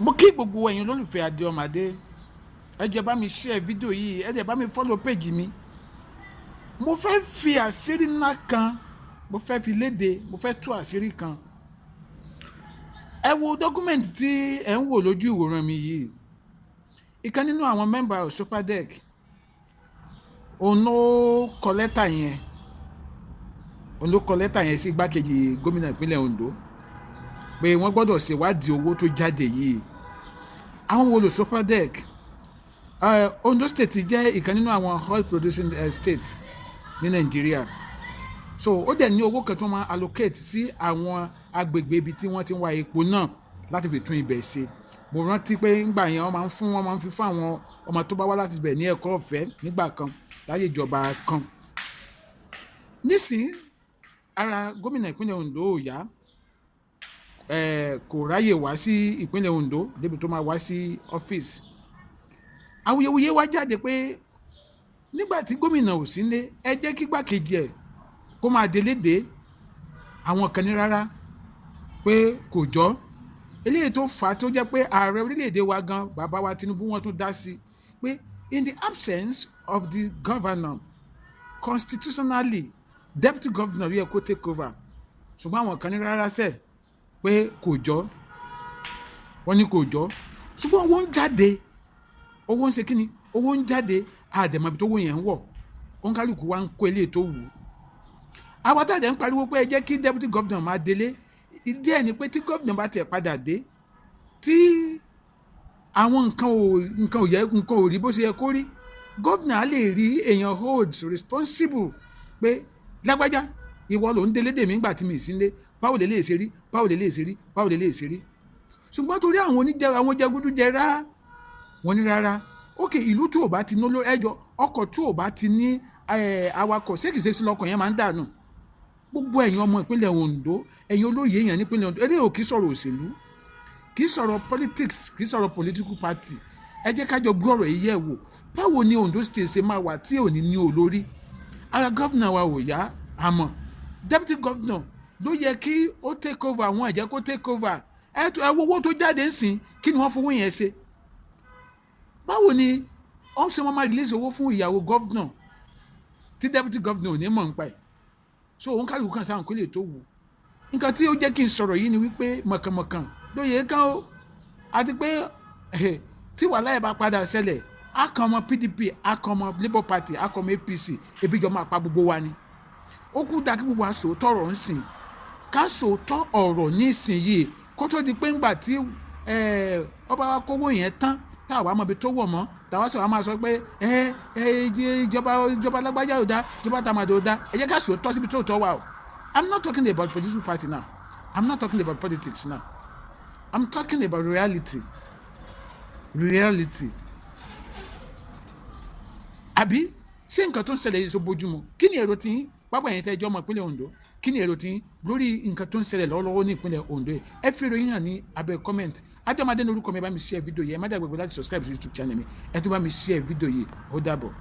mo kí gbogbo ẹ̀yin olólùfẹ́ Adéọmọdé ẹ jẹ́ bá mi share fídíò yìí, ẹ jẹ́ bá mi follow page mi. Mo fẹ́ fi àṣírí ńlá kan, mo fẹ́ fi léde, mo fẹ́ tú àṣírí kan. Ẹ wo dọ́kúmẹ̀ntì tí ẹ ń wò lójú ìwòran mi yìí. Ìkan nínú àwọn mẹ́mbà Sopadec òun ló kọ lẹ́tà yẹn sí igbákejì gómìnà ìpínlẹ̀ Ondo pé wọ́n gbọ́dọ̀ ṣèwádìí owó tó jáde yìí. Àwọn wo ló Sopadec? Ondo state jẹ́ ìkan nínú àwọn oil producing states ní Nàìjíríà. So ó dẹ̀ ní owó kan tó máa allocate sí àwọn agbègbè ibi tí wọ́n ti ń wa epo náà láti fi tún ibẹ̀ ṣe. Mo rántí pé ńgbà yẹn wọ́n máa ń fi fún àwọn ọmọ tó bá wá láti ibẹ̀ ní ẹ̀kọ́ ọ̀fẹ́ nígbà kan láyé ìjọba kan. Nísìnyí ara gómìnà ìpínlẹ̀ Ondo ò yá, kò ráyè wá sí ìpínlẹ̀ Ondo débi tó máa wá sí ọ́fíìsì. Awuyewuye wá jáde pé nígbà tí gómìnà ò sí nílé, ẹ jẹ́ kí igbákejì ẹ̀ kó máa délédé. Àwọn kan ní rárá pé kò jọ́. Eléyìí tó fà á tó jẹ́ pé ààrẹ orílẹ̀-èdè wa gan, bàbá wa Tinubu, wọ́n tún dá sí pé in the absence of the governor constitutionally deputy governor yẹ kó take over. Ṣùgbọ́n àwọn kan ní rárá sẹ́ pé kò jọ́, wọ́n ní kò jọ́. Ṣùgbọ́n owó ń jáde, owó ń ṣe kí ni, owó ń jáde, àdèmọ̀bí tó wó yẹn ń wọ̀, òǹkálùkù wa ń kó eléyìí tó wù ú. Àwọn tájà ń pariwo pé ẹ jẹ́ kí deputy governor máa délé. Ìdí ẹ̀ ni pé tí governor bá tiẹ̀ padà dé, tí àwọn nǹkan ò rí bó ṣe yẹ kó rí, governor á lè rí èèyàn hold responsible pé lágbájá ìwọ ló ń délé dèmí ńgbà tí mi sí nílé, báwo lè lè ṣe rí, báwo lè lè ṣe rí, báwo lè lè ṣe rí. Ṣùgbọ́n torí àwọn jẹgúdújẹrá, wọ́n ní rárá. Ókè, ìlú tó ò bá ti ní ẹjọ́, ọkọ̀ tó ò bá ti ní awakọ̀, ṣékìṣe lọkọ̀ yẹn máa ń dànù. Gbogbo ẹ̀yin ọmọ ìpínlẹ̀ Ondo, ẹ̀yin olóyè èèyàn nípínlẹ̀ Ondo, eléyìí ò kì í sọ̀rọ̀ òṣèlú, kì í sọ̀rọ̀ politics, kì í sọ̀rọ̀ political party. Ẹ jẹ́ ká jọ gbé ọ̀rọ̀ yìí yẹ̀ wò. Báwo ni Ondo state ṣe máa wà tí ò ní ní olórí? Ara gómìnà wa ò yá, àmọ́ deputy governor ló yẹ kí ó take over. Àwọn ẹ̀jẹ̀ kó take over. Ẹ wo owó tó jáde ń sìn, kí ni wọ́n fowó yẹn ṣe? Báwo ni wọ́n ṣe máa release owó fún ìyàwó governor tí deputy governor ò ní mọ̀ nípa ẹ̀? So òun kálukú kan sáwọn kó lè tó wù. Nǹkan tí ó jẹ́ kí n sọ̀rọ̀ yìí ni wípé mọ̀kànmọ̀kàn ló yẹ ká ó, àti pé tí wàhálà ẹ̀ bá padà ṣẹlẹ̀, á kan ọmọ PDP, á kan ọmọ Labour Party, á kan ọmọ APC, ebi jọ máa pa gbogbo wa ni. Ó kú dá kí gbogbo wa sòótọ́ ọ̀rọ̀ ń sìn, ká sòótọ́ ọ̀rọ̀ nísìnyìí kó tó di pé ńgbà tí ọba wa kówó yẹn tán, táwa mọ̀ bí tó wọ̀ mọ́, táwa sọ̀rọ̀ máa sọ pé ìjọba lágbájá ò dá, ìjọba tàmàdà ò dá. Ẹ jẹ́ ká sòótọ́ síbi tó tọ́ wa o. I'm not talking about political party now. I'm not talking about politics now. I'm talking about reality. Àbí ṣé nǹkan tó ń ṣẹlẹ̀ yìí sọ bójúmu? Kí ni èrò tiyín? Pápá ẹ̀yin tẹ́ jẹ́ ọmọ ìpínlẹ̀ Ondo, kí ni èrò tiyín lórí nǹkan tó ń ṣẹlẹ̀ lọ́wọ́lọ́wọ́ ní ìpínlẹ̀ Ondo yìí? Ẹ fi ìròyìn hàn ní abẹ́ comment. Adéọmọdé ní orúkọ mi, ẹ bá mi share fídíò yìí. Ẹ má dàgbé láti subscribe sí YouTube channel mi. Ẹ tún bá mi share fídíò yìí. Ó dàbọ̀.